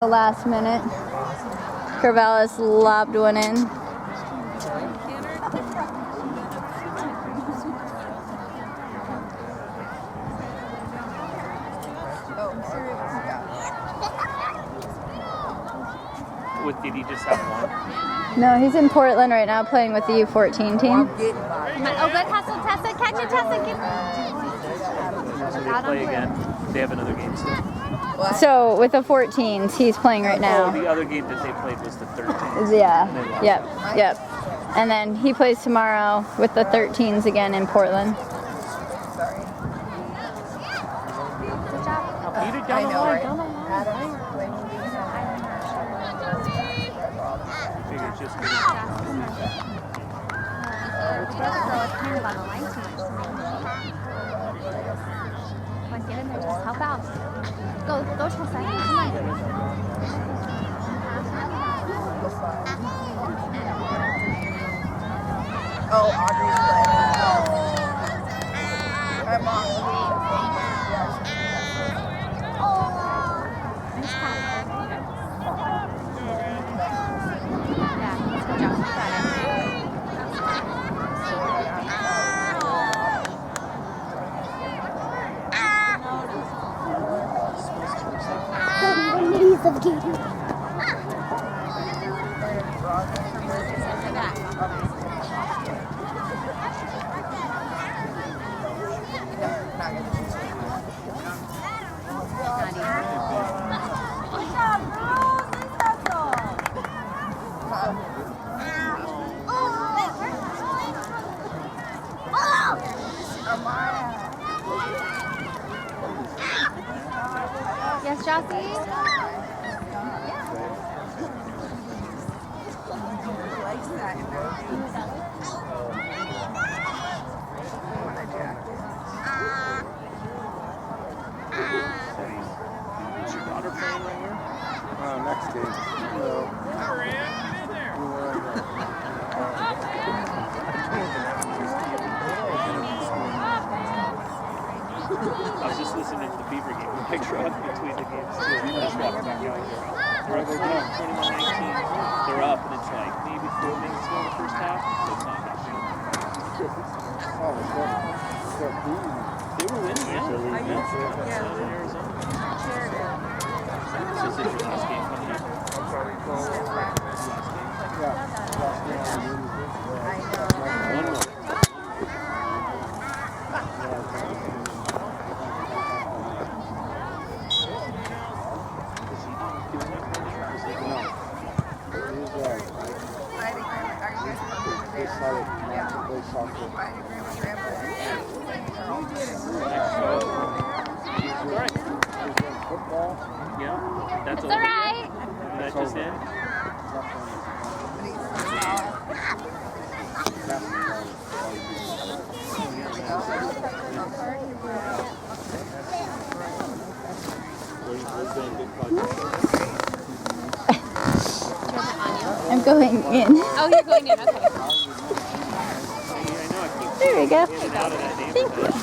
The last minute, Corvallis lobbed one in. Did he just have one? No, he's in Portland right now playing with the U14 team. Oh, good hustle, Tessa. Catch it, Tessa. So they play again. They have another game still. So with the 14s, he's playing right now. Oh, the other game that they played was the 13s. Yeah. Yep. And then he plays tomorrow with the 13s again in Portland. Good job. Beat it down the line. Just She doesn't throw us kind of on the line too much to me. Like, get in there, just help out. Go, Tessa. Come on. Oh, Audrey's playing. I'm on. Nice pass. Yeah, let's go, Josh. You got it. Knees of Gator. Yes, Jossie? Is your daughter playing right here? Next game. I was just listening to the Beaver game. We picked her up between the games too. I just walked back out here. They're up 21-19. They're up, and it's like maybe 4 minutes to go in the first half, so it's not happening. They were winning, yeah. In Arizona. So is this your last game coming up? One more. Yeah, that's It's all right. That just in? I'm going in. Oh, you're going in. Okay. There we go. Get out of that Thank neighborhood.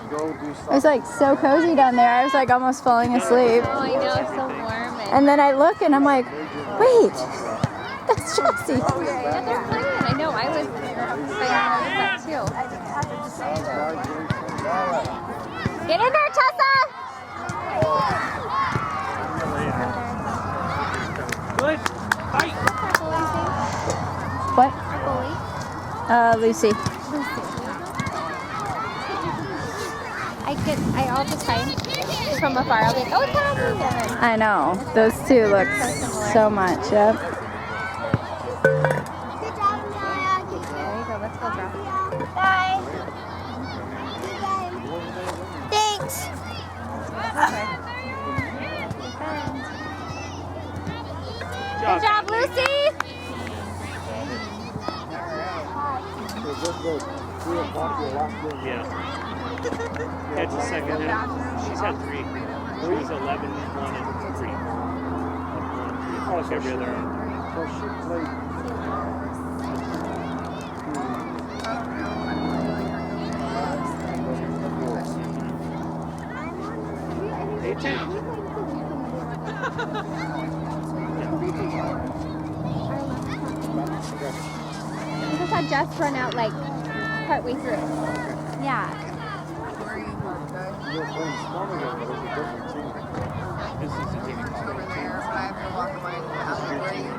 It was like so cozy down there. I was like almost falling asleep. Oh, I know. It's so warm. And then I look and I'm like, wait, that's Jossie. Yeah, they're playing. I know. I was playing that too. Get in there, Tessa! Good. Fight. What? Goalie? Lucy. I all the time from afar. I'll be like, oh, it's Abby. I know. Those two look so much. Yep. There you go. Let's go, girl. Bye. Thanks. Good job, Lucy. Yeah. That's the second half. She's had 3. She was 11, 1, and 3. 1 and 3. Every other. Pay attention. I just saw Jess run out like partway through. Yeah. Where are you from, guys? This is the team. Over there, but I have to walk my This is your team.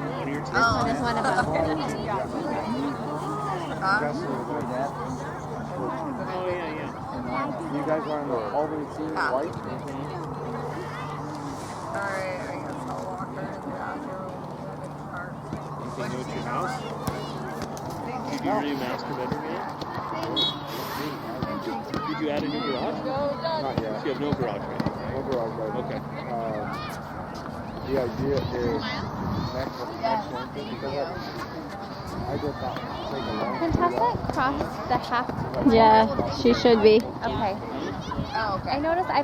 One of your teams. Oh, there's one of them. Huh? Oh, yeah. You guys are on the Albany team, Yeah. white? Alright, I guess I'll walk her out here. Anything new at your house? Did you remaster your bedroom yet? Did you add a new garage? Not yet. So you have no garage right now, No garage right now. Okay. The idea is next winter, because I just thought take a long Can Tessa cross the half? Yeah, she should be. Okay. Oh, okay. I've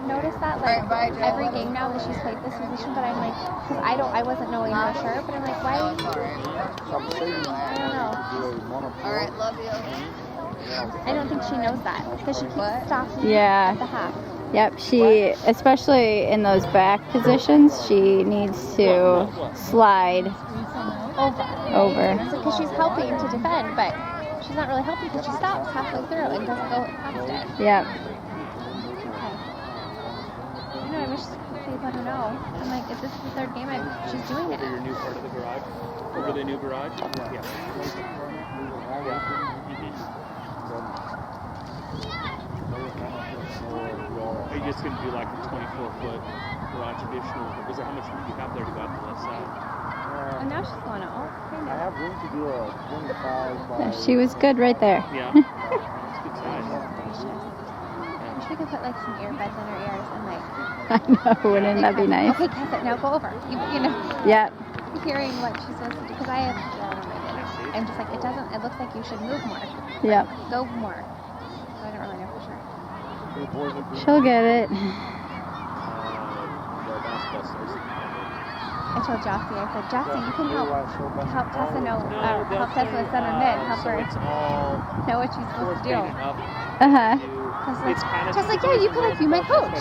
noticed that like Alright, bye, Jill. every game now that she's played this position, but I'm like, because I wasn't knowing for sure, but I'm like, why? No, it's alright. some savings. I don't know. Alright, love you. I don't think she knows that because she keeps stopping Yeah. at the half. Yep, she, especially in those back positions, she needs to slide over. Because she's helping to defend, but she's not really helping because she stops halfway through and doesn't go past it. Yep. Okay. I know, I wish they'd let her know. I'm like, if this is the third game, she's doing Over it. your new part of the garage? Over the new garage? Yeah. Are you just going to do like a 24-foot garage additional? Because how much room do you have there to go out the left side? And now she's going out. Kind I of. have room to do a 25 by... Yeah, she was good right there. Yeah. It's good size. I wish we could put like some earbuds in her ears and like. I know, wouldn't that be nice? Okay, Tessa, now go over. You know, Yep. hearing what she's supposed to do. Because I have, oh my goodness. I'm just like, it looks like you should move more. Yep. Go more. So I don't really know for sure. She'll get it. I told Jossie, I said, Jossie, you can help Tessa know, No, they'll help Tessa play, send her mid, help so her it's all know what she's supposed to do. fourth grade and up. Uh-huh. It's kind of Just like, yeah, you could like be my coach.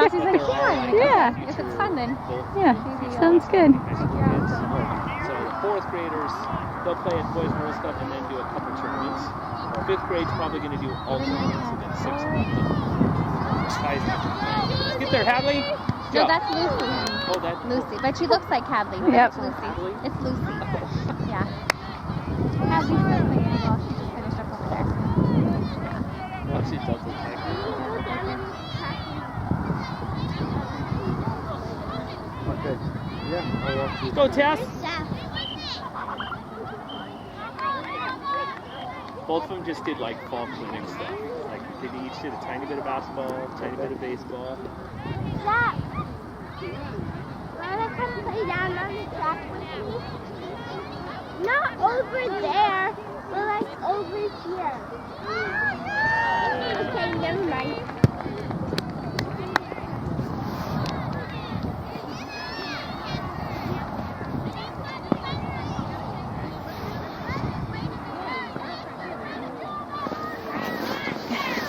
Jossie's like, yeah. Yeah. If it's fun, then Yeah, sounds good. figure out. So the fourth graders, they'll play at Boys Girls Club and then do a couple tournaments. Fifth grade's probably going to do all tournaments and then sixth grade. Let's get there, Hadley. No, Go. that's Lucy. Oh, that's Lucy, but she looks like Hadley. But Yep. It's Lucy. It's Lucy. Yeah. Hadley's still playing well. She just finished up over there. Oh, she does look like Okay. Yeah. I'll walk you. Go, Tess. Both of them just did like fall clinic stuff. Like they each did a tiny bit of basketball, a tiny bit of baseball. Zach, wanna come play down on the track with me? Not over there, but like over here. Okay, never mind.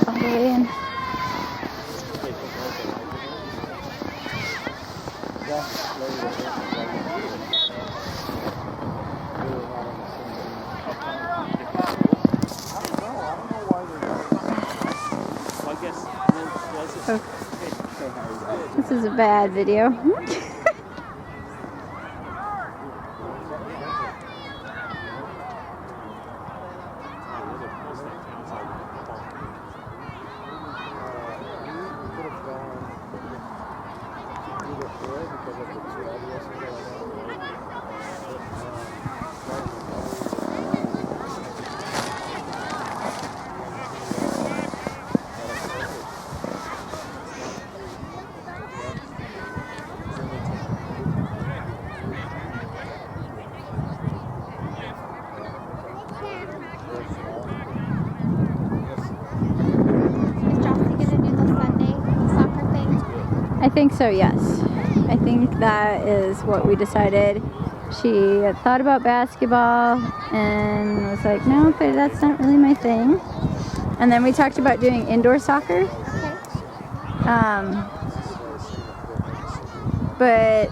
All the way in. Well, I guess This is a bad video. Is Jossie gonna do the Sunday soccer thing? I think so, yes. I think that is what we decided. She had thought about basketball and was like, no, but that's not really my thing. And then we talked about doing indoor soccer. Okay. but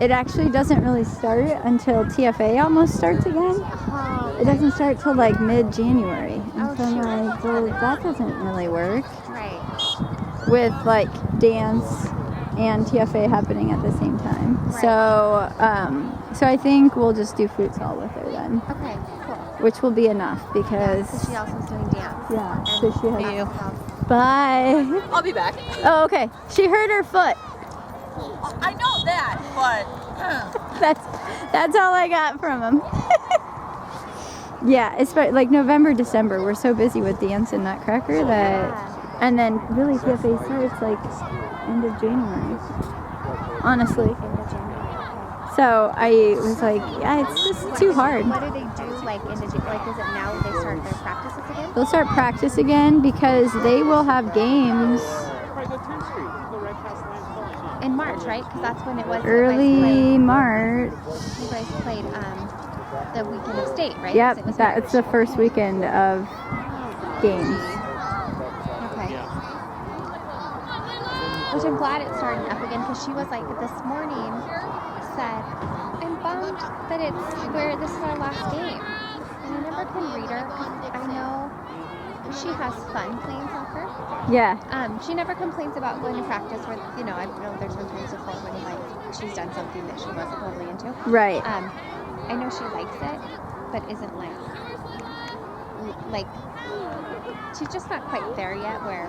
it actually doesn't really start until TFA almost starts again. Oh, It doesn't start till like mid-January. And Oh, so I'm shoot. like, well, that doesn't really work right. with like dance and TFA happening at the same time. Right. So I think we'll just do futsal with her then, Okay, cool. which will be enough because So she also is doing dance. yeah, so she has. Basketball. Bye. I'll be back. Oh, okay. She hurt her foot. I know that, but That's all I got from him. Yeah, it's like November, December. We're so busy with dance and Nutcracker that, and then really TFA starts like end of January. Honestly. End of January. So I was like, yeah, it's just too hard. What do they do like in the like? Is it now they start their practices again? They'll start practice again because they will have games Right, go 10th Street. Go right past Lions College. In March, right? Because that's when it was. early March. You guys played the weekend of state, right? Yep, It was that's the March. first weekend of games. Okay. Yeah. Which I'm glad it's starting up again because she was like this morning said, I'm bummed that it's where this is our last game. And I never can read her. I know she has fun playing soccer. Yeah. She never complains about going to practice where, you know, I know there's been times before when like she's done something that she wasn't totally into. Right. I know she likes it, but isn't like she's just not quite there yet where.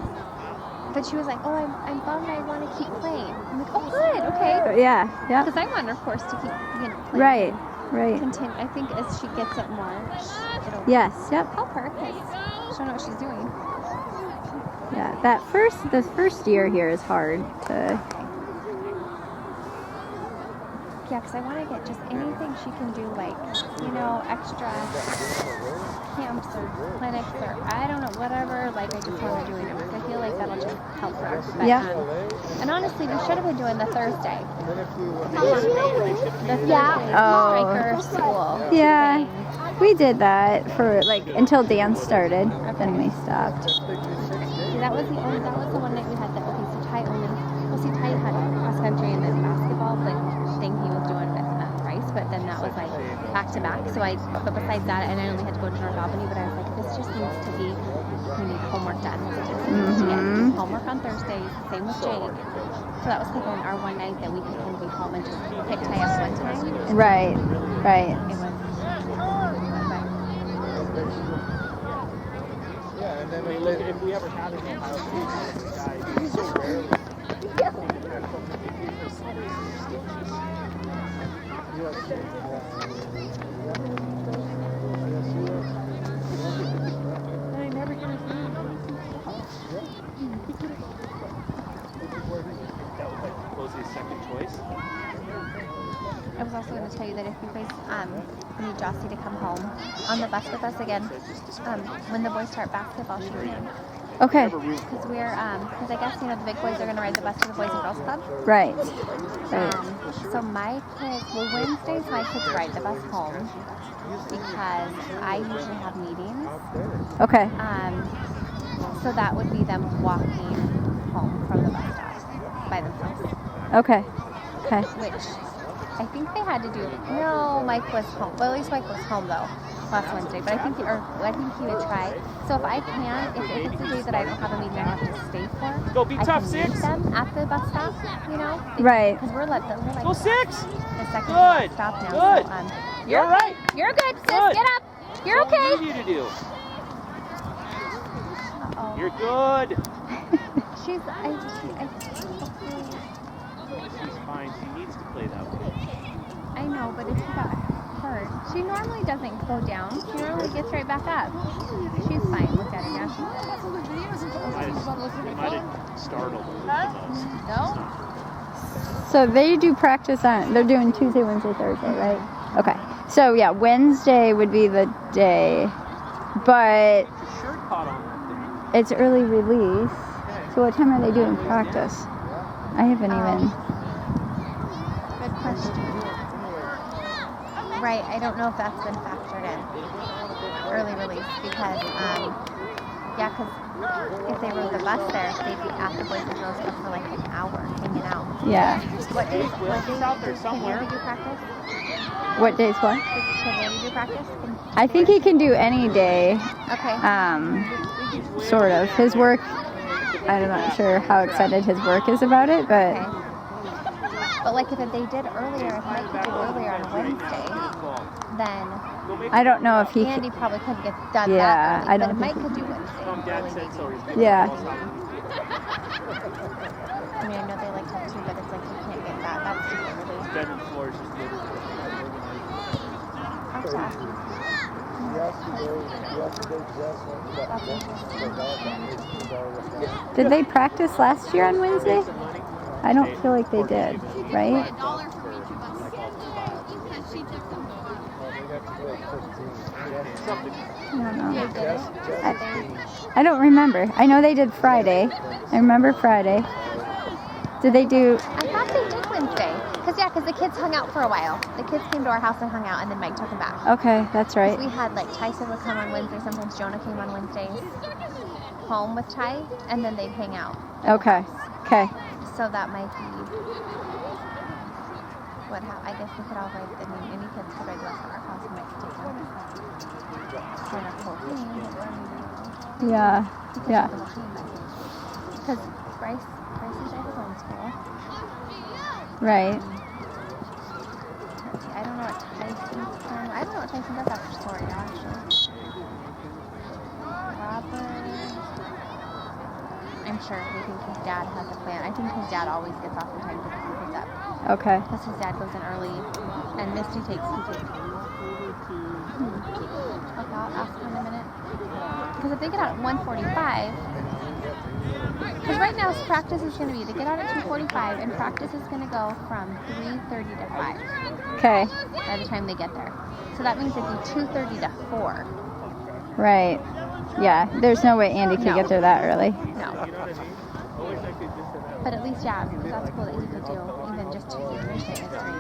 But she was like, oh, I'm bummed. I want to keep playing. I'm like, oh, good, okay. Yeah. Yeah. Because I want her, of course, to keep playing. Right. Continue. I think as she gets up more, it'll Yes. Yep. help her because she'll know what she's doing. Yeah. The first year here is hard to. Yeah, because I want to get just anything she can do, like, you know, extra camps or clinics or I don't know, whatever. Like, I just want her doing it because I feel like that'll just help her. But, Yeah. And honestly, we should have been doing the Thursday. Oh. Striker school. Yeah. thing. We did that for like until dance started. Then we stopped. See, that was the one night we had that. Okay, so Ty only. Well, see, Ty had cross country and then basketball, like thing he was doing with Rice, but then that was like back to back. So but besides that, and I only had to go to North Albany, but I was like, this just needs to be. We need homework done. So just needs to get homework on Thursdays. Same with Jake. So that was like our one night that we could kind of be home and just pick Ty up one time. Right. It was. Yeah, and then I mean, if we ever had a game, I would be so rarely. I never get his name. That was his second choice. I was also going to tell you that if you guys need Jossie to come home on the bus with us again, when the boys start basketball, she can. Okay. Because because I guess, you know, the big boys are going to ride the bus to the Boys and Girls Club. Right. So my kids, Wednesdays my kids ride the bus home because I usually have meetings. Okay. So that would be them walking home from the bus stop by themselves. Okay. Which I think they had to do. No, Mike was home. Well, at least Mike was home though last Wednesday. But I think he would try. So if I can, if it's a day that I don't have a meeting I have to stay for, Go be I tough, can meet 6. them at the bus stop. You know, Right. Because we're like Go 6. the second Good. stop now. Good. So, You're all right. You're good, sis. Good. Get up. You're What okay. do we need you to do? Uh-oh. You're good. She's. She's fine. She needs to play that way. I know, but if she got hurt, she normally doesn't go down. She normally gets right back up. She's fine. Look at her now. It might have startled her the most. No? So they do practice on. They're doing Tuesday, Wednesday, Thursday, right? Okay. So yeah, Wednesday would be the day, but Your shirt caught on that it's early release. So what time are they doing practice? I haven't even. Good question. Right, I don't know if that's been factored in. Early release, because, because if they rode the bus there, they'd be at the Boys and Girls Club for like an hour hanging out. Yeah. What days? He's out there Can somewhere. Andy do practice? What days what? Can Andy do practice? I think he can do any day. Okay. Sort of. His work, I'm not sure how excited his work is about it, but... Okay. But like if they did earlier, if Mike could do earlier on a Wednesday, then I don't know if he Andy probably couldn't get done Yeah, that early. I don't But if Mike think could do Wednesday, Dad early said maybe. so. Yeah. I mean, I know they like that too, but it's like you can't get that. That's super early. Bed and floor is just literally I'll have to ask him. Did they practice last year on Wednesday? I don't feel like they did, right? I don't know. I don't remember. I know they did Friday. I remember Friday. Did they do... I thought they did Wednesday. Because the kids hung out for a while. The kids came to our house and hung out, and then Mike took them back. Okay, that's right. We had, like, Tyson would come on Wednesday. Sometimes Jonah came on Wednesdays home with Ty, and then they'd hang out. Okay, okay. So that might be what I guess we could all ride. I mean, any kids could ride the bus at our house and Mike could take them. Kind of cool thing. Yeah, yeah. Because Bryce is at his own school. Right. I don't know what Tyson's plan. I don't know what Tyson does after school right now, actually. Robert. I'm sure his dad has a plan. I think his dad always gets off in time to pick his up. Okay. Because his dad goes in early, and Misty takes. I'll ask him in a minute. Because if they get out at 1:45, because right now practice is going to be, they get out at 2:45, and practice is going to go from 3:30 to 5. Okay. By the time they get there. So that means it'd be 2:30 to 4. Right. Yeah, there's no way Andy could get there that early. No. But at least, yeah, that's cool that he could do even just Tuesday, Thursday history.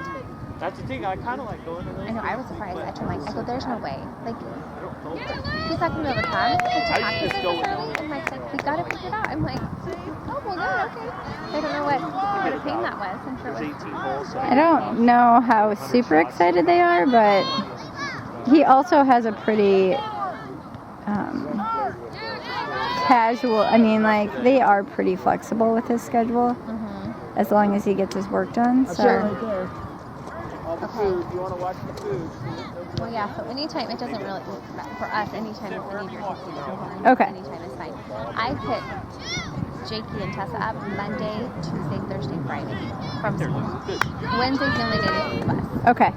That's the thing. I kind of like going to those. I know, I was surprised. I told Mike, I go, there's no way. Like, he's not going to be able to come. It's practice this early. And Mike's like, we got to figure it out. I'm like, oh, well, good, okay. I don't know what pain that was. I'm sure it was. 18 holes. I don't know how super excited they are, but he also has a pretty casual, I mean, like, they are pretty flexible with his schedule, as long as he gets his work done, so. Okay. You want to watch the food? Well, yeah, so anytime, it doesn't really, for us, anytime if we need your kids to go home, Okay. anytime is fine. I pick Jakey and Tessa up Monday, Tuesday, Thursday, Friday from school. Wednesday's the only day they take the bus. Okay.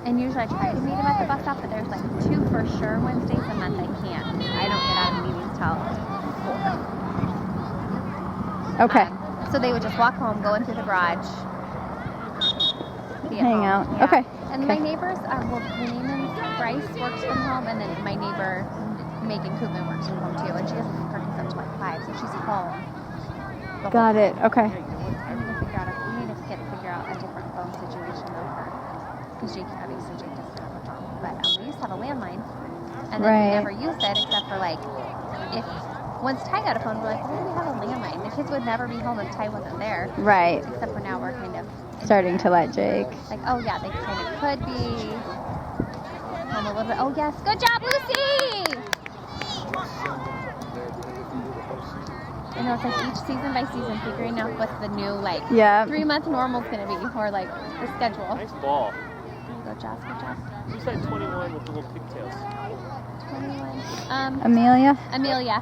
And usually I try to meet them at the bus stop, but there's like 2 for sure Wednesdays a month I can't. I don't get out of meetings till 4. Okay. So they would just walk home, go in through the garage, be at Hang home. out. Yeah. Okay. And my neighbors, well, Neiman Bryce works from home, and then my neighbor Megan Koopman works from home too, and she doesn't leave her kids up till like 5, so she's home. Got it. Okay. We need to figure out a different phone situation though for, because Jake doesn't have a phone, but we used to have a landline, and then we never used it except for like if once Ty got a phone, we're like, why do we have a landline? The kids would never be home if Ty wasn't there. Right. Except for now we're kind of starting to let Jake. like, oh yeah, they kind of could be home a little bit. Oh yes, good job, Lucy! I know, it's like each season by season figuring out what the new, like, 3-month normal's going to be, or, like, the schedule. Nice ball. Good job, good job. You said 21 with the little pigtails. 21. Amelia? Amelia.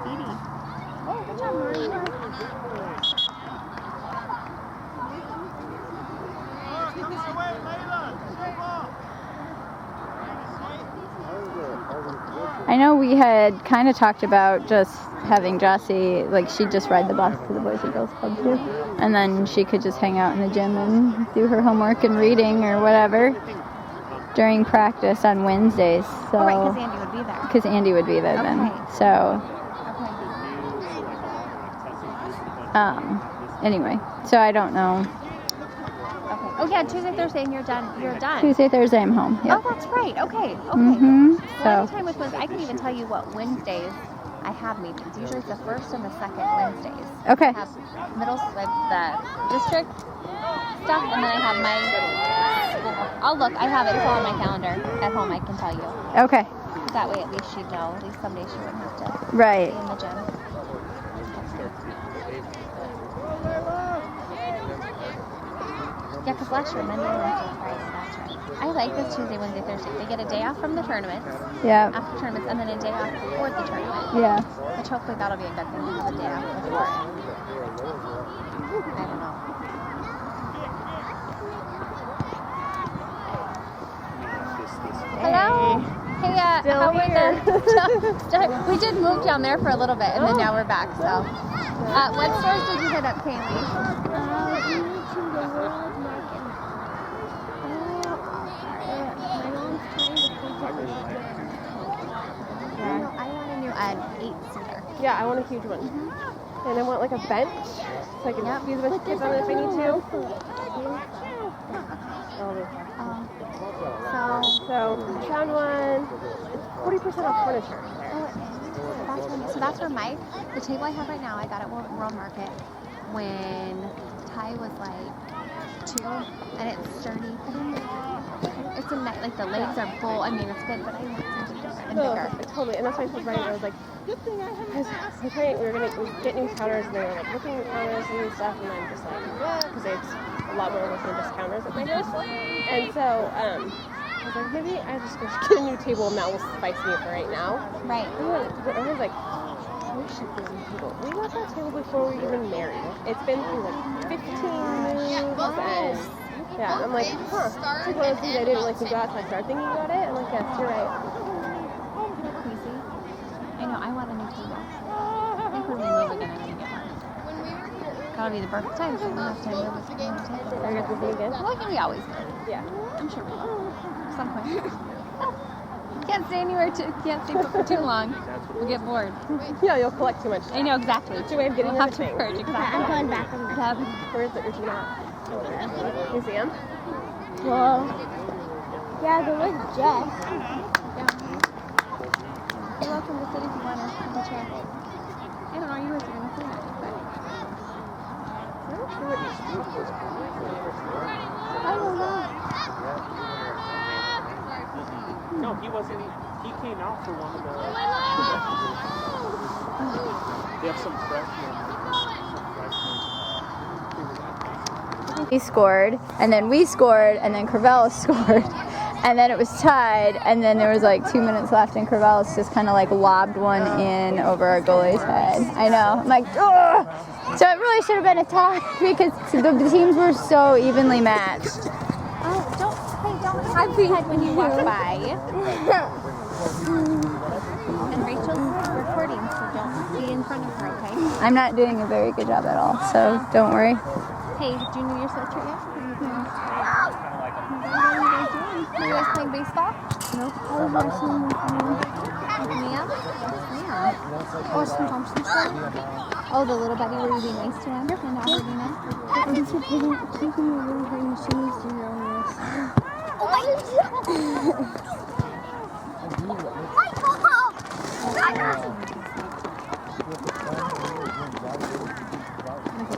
Speedy. Oh, good job, Maria. I know we had kind of talked about just having Jossie, like, she'd just ride the bus to the Boys and Girls Club too, and then she could just hang out in the gym and do her homework and reading or whatever during practice on Wednesdays. So, right, because Andy would be there. Because Andy would be there then. So, anyway, so I don't know. Okay. Oh, Oh yeah, Tuesday, Thursday, and you're done. You're done. Tuesday, Thursday, I'm home. Yep. Oh, that's right. Okay. Mhm. Well, So. anytime with Wednesdays, I can even tell you what Wednesdays I have meetings. Usually it's the first and the second Wednesdays. Okay. I have middle, like the district stuff, and then I have my school. I'll look. I have it. It's all on my calendar at home. I can tell you. Okay. That way, at least she'd know. At least someday she wouldn't have to Right. be in the gym. Yeah, because last year Monday, Wednesday, Friday. That's right. I like this Tuesday, Wednesday, Thursday. They get a day off from the tournaments. Yeah. After tournaments, and then a day off before the tournament. Yeah. Which hopefully that'll be a good thing to have a day off before it. I don't know. Hello. Hey, how were the? We did move down there for a little bit, and then now we're back. So, what stores did you hit up, Kaylee? We went to the World Market. My mom's trying to take it. No, I want a new 8-seater. Yeah, I want a huge one. And I want like a bench, so I can use a bunch of kids on it if I need to. So I found one. It's 40% off furniture. So that's where the table I have right now, I got at World Market when Ty was like 2, and it's sturdy. It's a nice, like the legs are full. I mean, it's good, but I want something different and bigger. Totally, and that's why I told Ryan, I was like, we were gonna get new counters, and they were like looking at counters and new stuff, and I'm just like, yeah, because it's a lot more work than just counters at my house. And so, I was like, maybe I just go get a new table, and that will suffice me for right now. Right. But I was like, we should get a new table. We got that table before we were even married. It's been through like 15 moves, and yeah, I'm like, it's like one of those things I didn't like think about, so I started thinking about it. I'm like, yes, you're right. Crazy. I know, I want a new table. I think when we move again, I'm gonna get one. That'll be the perfect time, so we don't have to move this kind of table. Are you guys moving again? Well, we always do. Yeah. I'm sure we will. At some point. Can't stay for too long. We'll get bored. Yeah, you'll collect too much. I know, exactly. It's your way of getting We'll have to everything. purge, exactly. I'm going back on that. Where is it? Where's it at? Museum? Well, yeah, there was Jess. You're welcome to sit if you want to in the chair. I don't know, you were doing a thing, but I don't know. No, he wasn't. He came out for one of the. They have some freshmen. He scored, and then we scored, and then Corvallis scored, and then it was tied, and then there was like 2 minutes left, and Corvallis just kind of like lobbed one in over our goalie's head. I know. I'm like, ugh! So it really should have been a tie because the teams were so evenly matched. don't hug your head when you walk by. And Rachel's recording, so don't be in front of her, okay? I'm not doing a very good job at all, so don't worry. Hey, did you know your sweatshirt yet? What are you guys playing baseball? Nope. I was watching Mia? Austin Thompson show? Oh, the little buddy where you be nice to him? And now we're being nice? He's keeping me really hard and she needs to know this.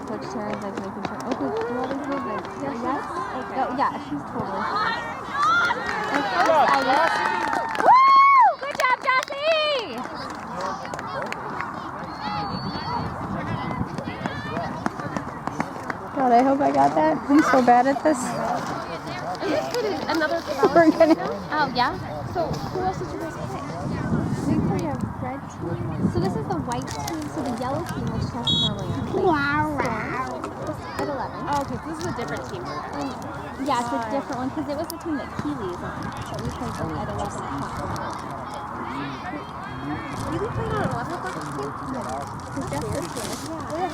Coach Sarah's like making sure. Okay, do all these movements. Yes? Okay. Oh, yeah, she's totally fine. Woo! Good job, Jossie! God, I hope I got that. I'm so bad at this. Another We're gonna. Oh, yeah? So, who else did you guys play? We played a red team. So, this is the white team. So, the yellow team, which has normally Wow. at 11. Oh, okay, this is a different team. Yeah, it's a different one because it was the team that Keeley's on. So, we played them at 11 o'clock. You be playing on 11 o'clock team? No. Because Jess was here. Yeah.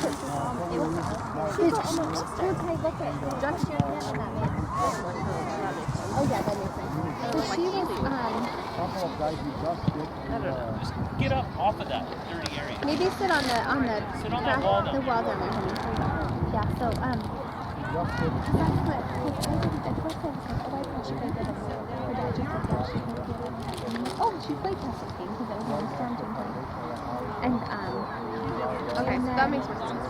It was look at Jess sharing it and that made sense. Oh, yeah, that makes sense. So, she was I don't know. Just get up off of that dirty area. maybe sit on the Sit on that wall down the wall down there. Yeah, so Oh, she played Castle King because it was on Storm Team play. And Okay, so that makes more sense.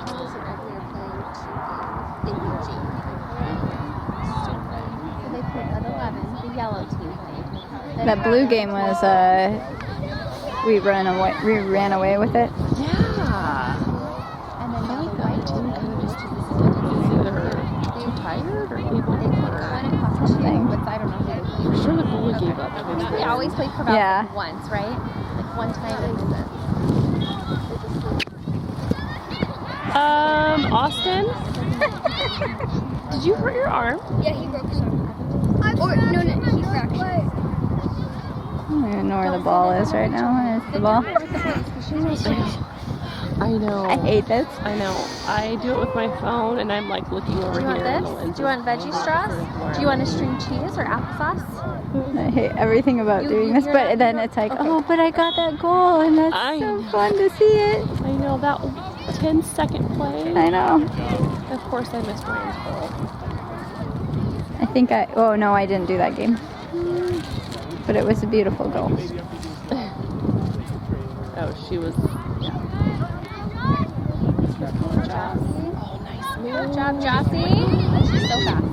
he wasn't earlier playing TFA So they played at 11. The yellow team played. Then That blue game was we ran away with it. Yeah. And then now the white team just Either too tired or gave up. one across the street, but I don't know who they played. I'm sure the goalie gave up. They always play Corvallis Yeah. once, right? Like one time and then Austin? Did you hurt your arm? Yeah, he broke his arm. Or, no, he fractured. I don't even know where the ball is right now. Where's the ball? I know. I hate this. I know. I do it with my phone and I'm like looking over Do you here. want in the this? lens Do you want veggie straws? Do you want a string cheese or applesauce? I hate everything about doing this, you're but not- then it's like, okay. oh, but I got that goal, and that's I so know. fun to see it. I know that 10-second play. I know. Of course I missed Ryan's goal. I think oh no, I didn't do that game. But it was a beautiful goal. Oh, she was. Good job. Good job, Jossie. She's so fast.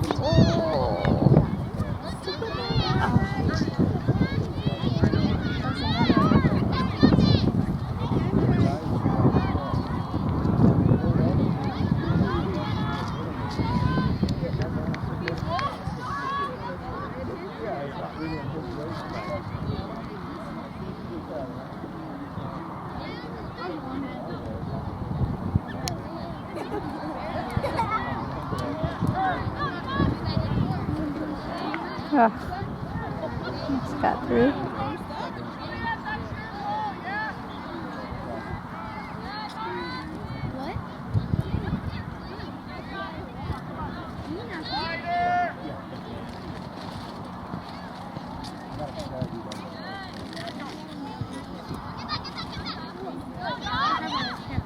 Oh, just got through.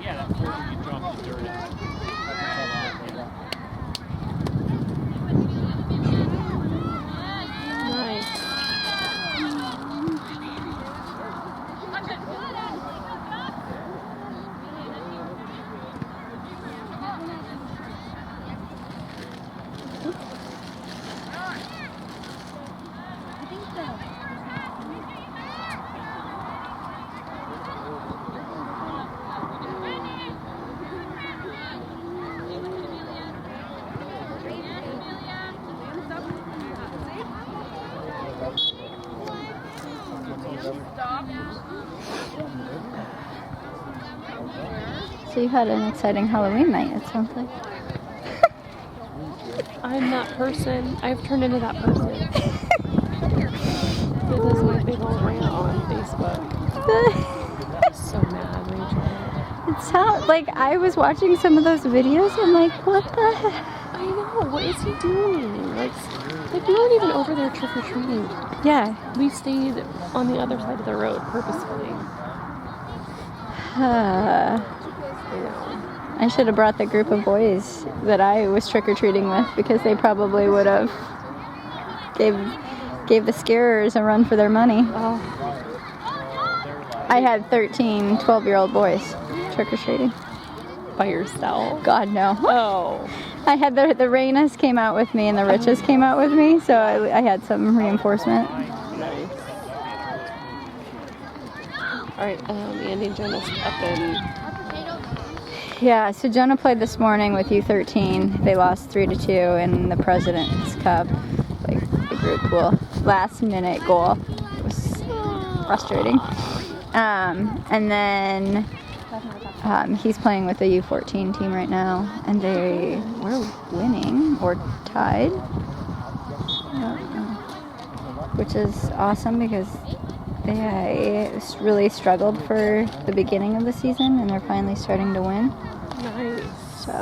Yeah, that's where you drop the dirt in. Nice. So you had an exciting Halloween night, it sounds like. I'm that person. I've turned into that person. This is my big old rant on Facebook. So mad, Rachel. It sounds like I was watching some of those videos. I'm like, what the heck? I know. What is he doing? Like we weren't even over there trick or treating. Yeah. We stayed on the other side of the road purposefully. I should have brought the group of boys that I was trick-or-treating with, because they probably would have gave the scarers a run for their money. Oh. I had 13 12-year-old boys trick-or-treating. By yourself? God, no. Oh. I had the Rainas came out with me and the Riches came out with me, so I had some reinforcement. Nice. Alright, Andy and Jonas up in... Yeah, so Jonah played this morning with U13. They lost 3-2 in the President's Cup. Like the group last minute goal. It was frustrating. And then he's playing with the U14 team right now, and they were winning or tied, which is awesome because they really struggled for the beginning of the season, and they're finally starting to win. Nice. So.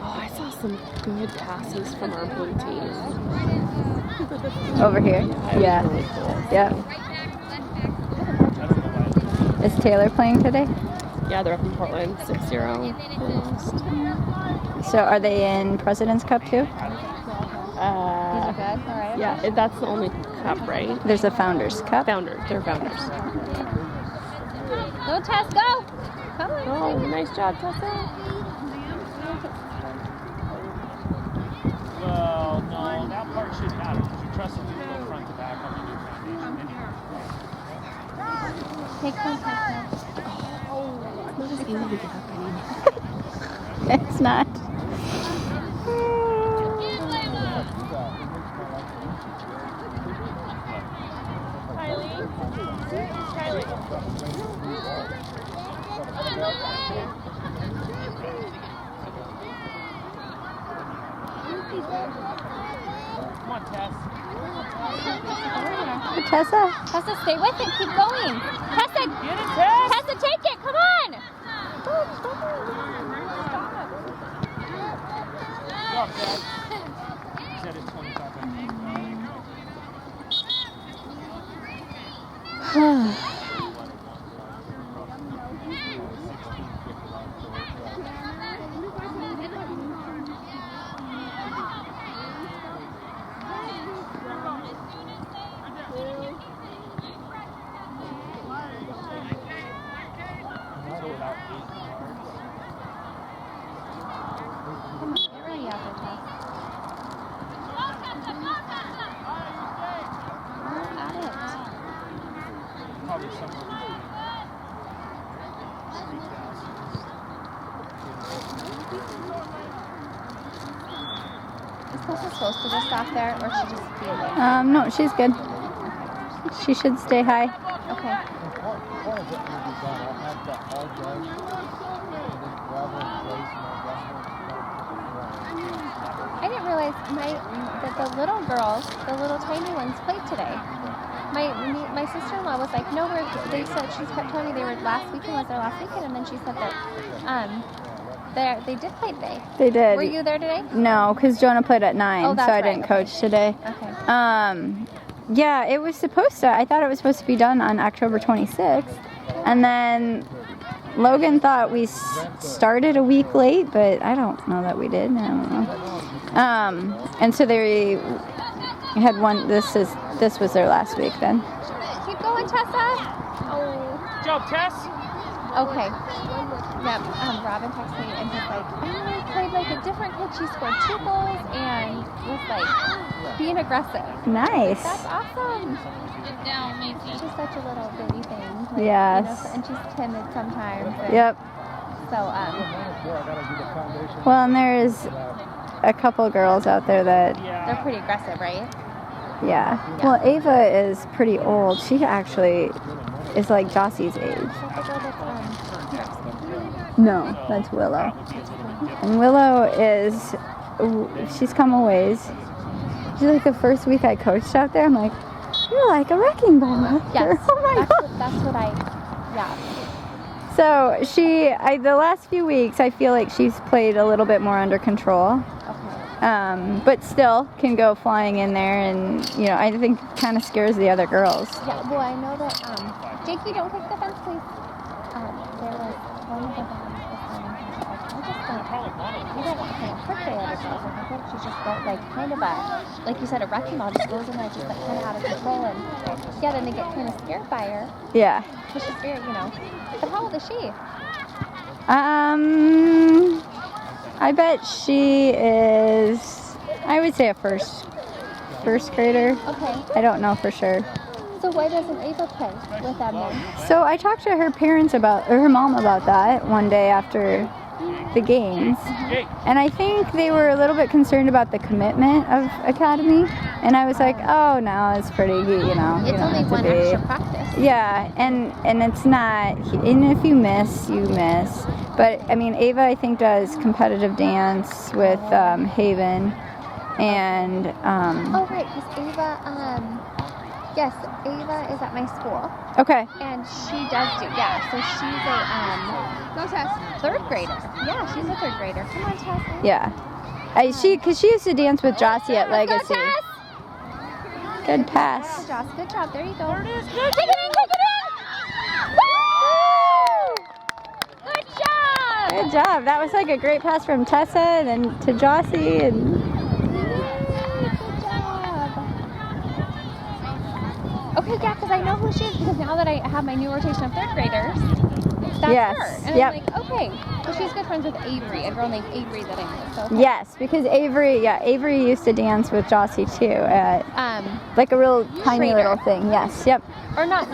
Oh, I saw some good passes from our blue team. Over here? Yeah. Really cool. Yeah. Is Taylor playing today? Yeah, they're up in Portland, 6-0. So are they in President's Cup too? These are good. All right. Yeah, that's the only cup, right? There's a Founders Cup. They're founders. Go, Tess, go! Come on. Oh, nice job, Tessa. Well, no, that part shouldn't matter because you trust them to go front to back on the new foundation. Take one, Tessa. This is easy to get up It's not. Come on, Tess. Tessa? Tessa, stay with it. Keep going. Tessa, Get it, Tess! Tessa, take it. Come on. Go up, Tess. Set it 25. Come on, get ready out there, Tess. Got it. Probably somewhere between 3,000. Is Tessa supposed to just stop there, or should she just be away? No, she's good. She should stay high. Okay. I didn't realize that the little girls, the little tiny ones, played today. My sister-in-law was like, no, they said, she kept telling me they were last weekend was their last weekend, and then she said that they did play today. They did. Were you there today? No, because Jonah played at 9, Oh, so that's I didn't right. coach today. Okay. Yeah, it was supposed to. I thought it was supposed to be done on October 26th, and then Logan thought we started a week late, but I don't know that we did. I don't know. And so they had one. This was their last week then. Keep going, Tessa. Oh. Good job, Tess! Okay. Yep. Robin texted me and he's like, I played like a different kid. She scored 2 goals and was like being aggressive. Nice. That's awesome. She's just such a little baby thing. Like, Yes. You know, and she's timid sometimes. And Yep. So Well, and there's a couple girls out there that, they're pretty aggressive, right? yeah. Well, Ava is pretty old. She actually is like Jossie's age. So the girl that's No, that's Willow. And Willow she's come a ways. She's like the first week I coached out there, I'm like, you're like a wrecking ball out there. yes. Oh my God. That's what yeah. So the last few weeks, I feel like she's played a little bit more under control. Okay. But still can go flying in there, and I think kind of scares the other girls. Yeah, well, I know that, Jakey, don't take the fence, please. There was one of the you don't want to kind of hurt the other girls. I think she's just kind of like you said, a wrecking ball just goes in there just kind of out of control, and then they get kind of scared by her. Yeah. Because she's very, But how old is she? I bet she is, I would say a first grader. Okay. I don't know for sure. So why doesn't Ava play with them then? So I talked to her her mom about that one day after the games, and I think they were a little bit concerned about the commitment of academy, and I was like, oh no, it's pretty, It's only one extra practice. Yeah, and it's not, and if you miss, you miss. But I mean, Ava I think does competitive dance with Haven, and oh right, because Ava, yes, Ava is at my school. Okay. And she does so she's a, third grader. Yeah, she's a third grader. Come on, Tess. Yeah. Because she used to dance with Jossie at Legacy. Go, Tess. Good pass. Good job, Good job. There you go. There it is. Take it in. Good job. That was like a great pass from Tessa and then to Jossie and. Good job. Okay, yeah, because I know who she is because now that I have my new rotation of third graders, that's Yes, her. And yep. I'm like, okay. So she's good friends with Avery, a girl named Avery that I know. So okay. Yes, because Avery used to dance with Jossie too at like a real tiny Schrader. little thing. Yes, yep. Or not,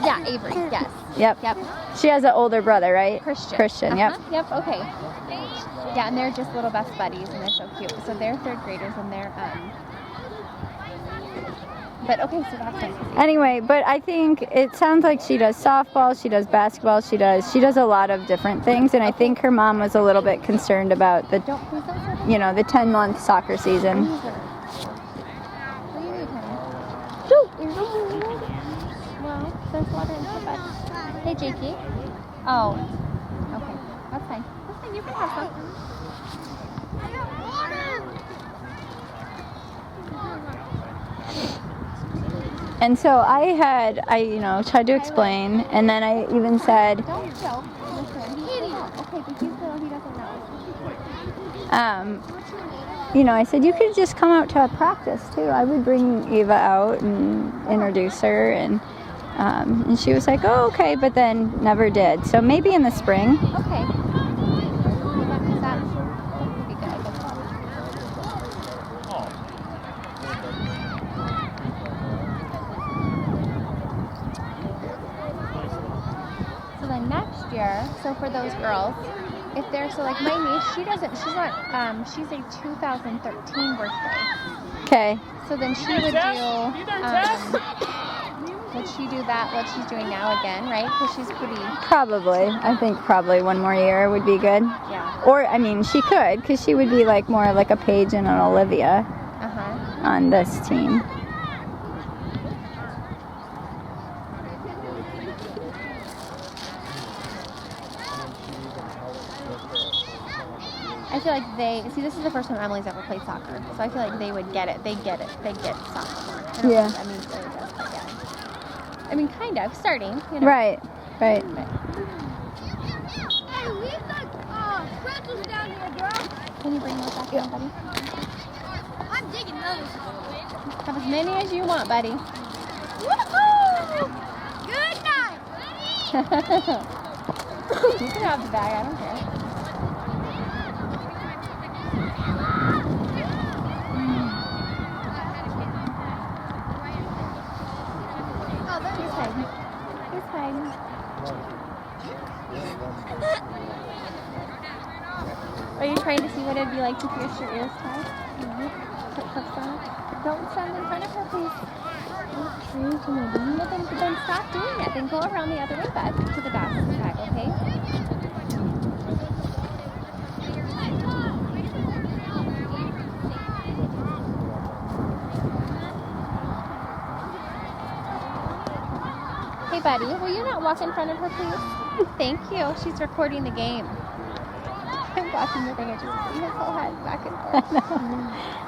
yeah, Avery, yes. Yep. Yep. She has an older brother, right? Christian. Yep. Yep, okay. Yeah, and they're just little best buddies and they're so cute. So they're third graders and they're, but okay, so that's nice. Anyway, but I think it sounds like she does softball, she does basketball, she does a lot of different things, and I think her mom was a little bit concerned about the, Please don't say that. you know, the 10-month soccer season. Well, there's water in the bed. Hey, Jakey. Oh, okay. That's fine. That's fine. You can have some. And so I tried to explain, and then I even said, Don't joke. Listen. Okay, but he's little. He doesn't know. I said, you could just come out to a practice too. I would bring Eva out and introduce her, and she was like, oh, okay, but then never did. So maybe in the spring. Okay. That would be good, I guess. So then next year, so for those girls, if they're, so like my niece, she's a 2013 birthday. Okay. So then she would would she do that, what she's doing now again, right? Because she's pretty... Probably. I think probably one more year would be good. Yeah. Or, I mean, she could, because she would be like more like a Paige and an Olivia on this team. I feel like this is the first time Emily's ever played soccer, so I feel like they would get it. They get soccer more. I don't Yeah. think Emily really does, but yeah. I mean, kind of, starting, you know. Right. Hey, leave the pretzels down here, girl. Can you bring those back down, buddy? I'm digging those. Have as many as you want, buddy. Woohoo! Good night. You can have the bag, I don't care. He's fine. Are you trying to see what it'd be like to pierce your ears tied? Put hooks on it? Don't stand in front of her, please. Well, then stop doing it. Then go around the other way back to the bag, okay? Hey, buddy, will you not walk in front of her, please? Thank you. She's recording the game. I'm watching the thing. I just see his whole head back and forth.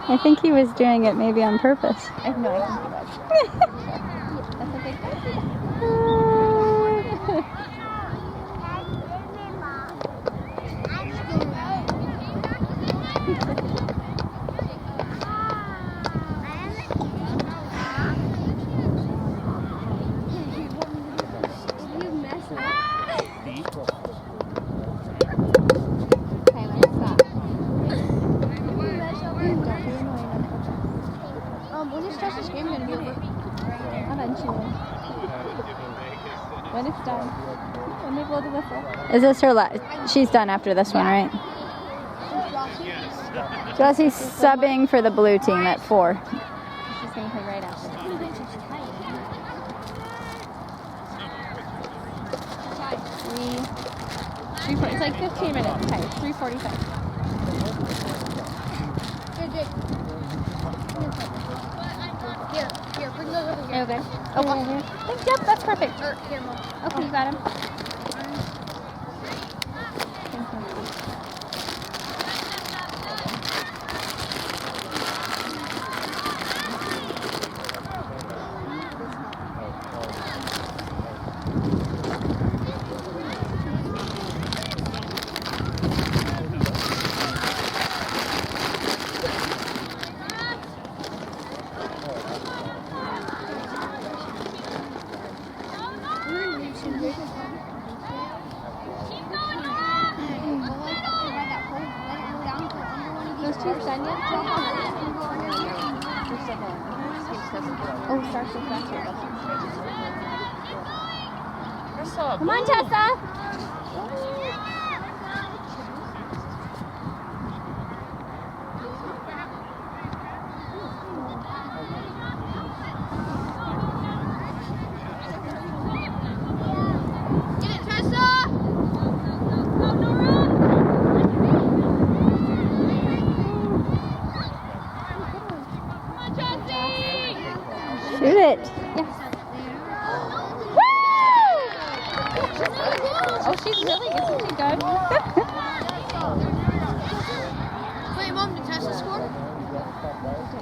I think he was doing it maybe on purpose. I know, I think he was. That's a big guy. When is Josh's game going to be over? Eventually. When it's done. When they blow the whistle. Is this her last? She's done after this one, right? Jossie's subbing for the blue team at 4. She's going to play right after this. It's like 15 minutes. Okay, 3:45. Here, bring those over here. Okay. Oh, yep, that's perfect. Here, Mom. Okay, you got him. she's done yet? Oh, Starship, that's here. Come on, Tessa! Shoot it. Yes. Oh, she's really, isn't she good? Wait, Mom, did Tessa score?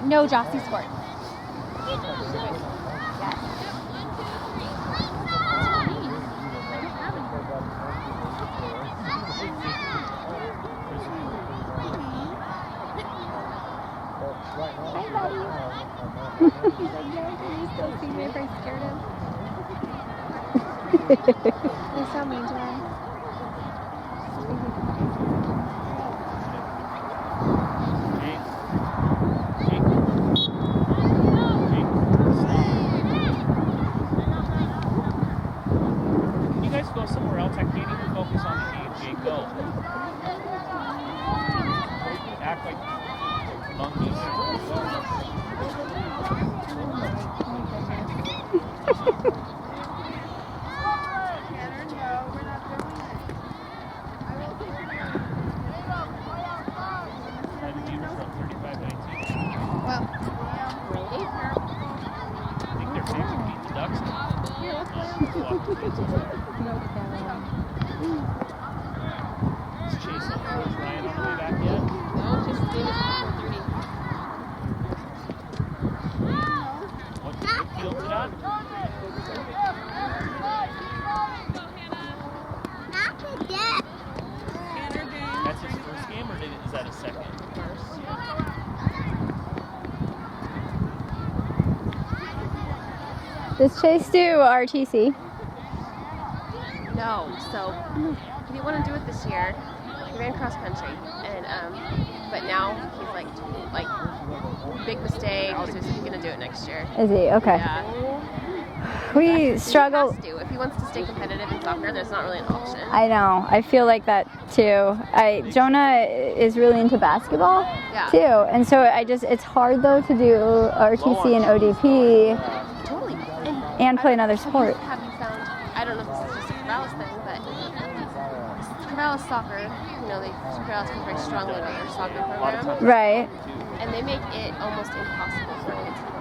No, Jossie scored. Hi, buddy. He's like, no, can you still see me if I scared him? You're so mean to him. Can you guys go somewhere else? I can't even focus on the game. Jake, go. Act like monkeys. That's his first game, or is that his second? Does Chase do RTC? No, so he didn't want to do it this year. He ran cross country, and but now he's like big mistake. So he's gonna do it next year. Is he? Okay. Yeah. We struggle. He has to. If he wants to stay competitive in soccer, there's not really an option. I know. I feel like that too. Jonah is really into basketball too, and so it's hard though to do RTC and ODP Totally. and play another sport. Have you found? I don't know if this is just a Corvallis thing, but Corvallis soccer, Corvallis is very strongly about their soccer program, Right. and they make it almost impossible for kids to do.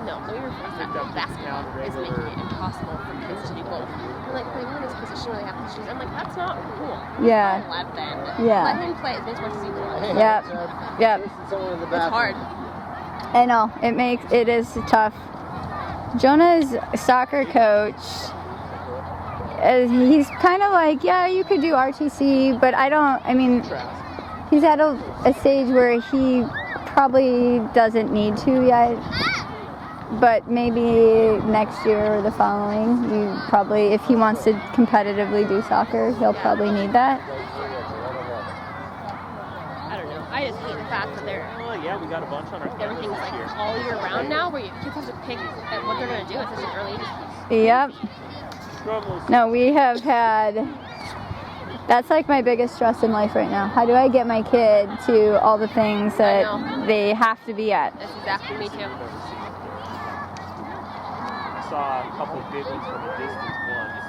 No, let me rephrase that. Basketball is making it impossible for kids to do both. They're like, playing in this position where they have to choose. I'm like, that's not cool. Yeah. Let them. Yeah. Let him play as many sports as he wants. Yep. Yep. It's hard. I know. It is tough. Jonah's soccer coach, he's kind of like, yeah, you could do RTC, but he's at a stage where he probably doesn't need to yet. But maybe next year or the following, if he wants to competitively do soccer, he'll probably need that. I don't know. I just hate the fact that Yeah, we got a bunch on our everything's like all year round now, where kids have to pick what they're going to do at such an early age. Yep. No, we have had. That's like my biggest stress in life right now. How do I get my kid to all the things that they have to be at? That's exactly me too. I saw a couple of big ones from a distance once.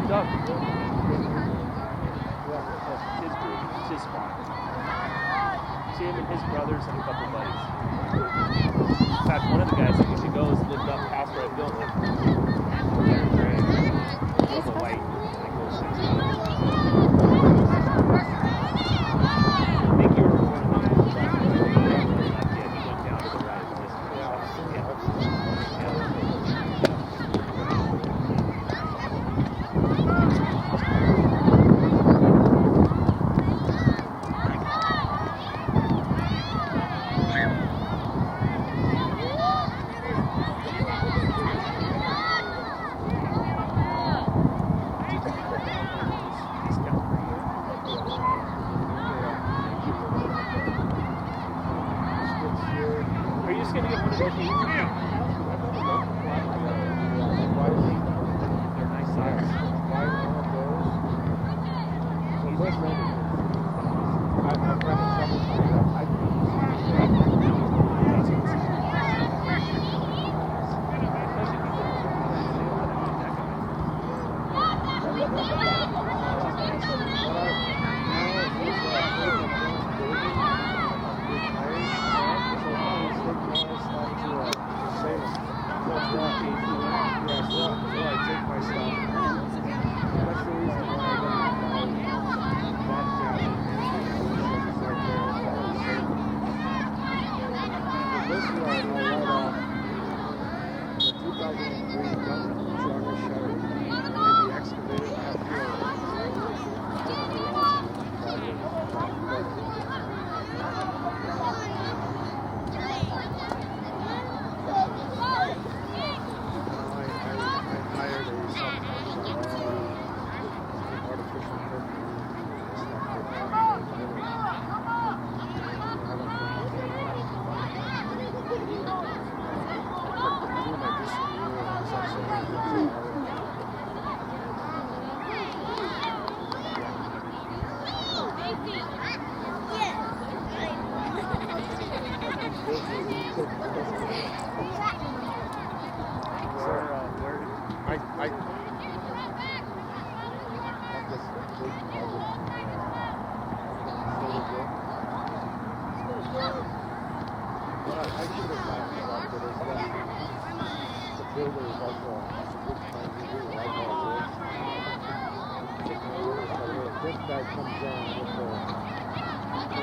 Doug. His group, it's his spot. It's him and his brothers and a couple buddies. In fact, one of the guys that usually goes lived up past where I built it. They're great. The white. I think you were recording them. Yeah, he went down to the right. should have gotten it up, but it's that the builder is also a good friend. He really likes all this. This guy comes in with the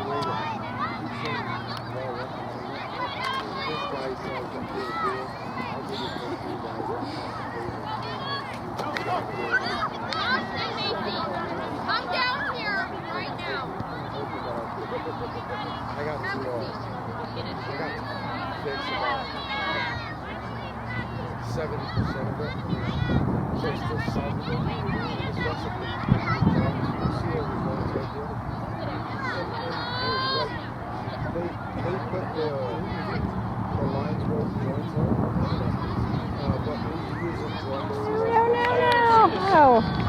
way that he's saying, well, this guy says that he'll do it. I'll give it to you guys. Come down here right now. I got to fix about 70% of it. So it's still salvageable. It's just a big job. You see where we're going right here. They put the lines where the joints are. But we use it to No.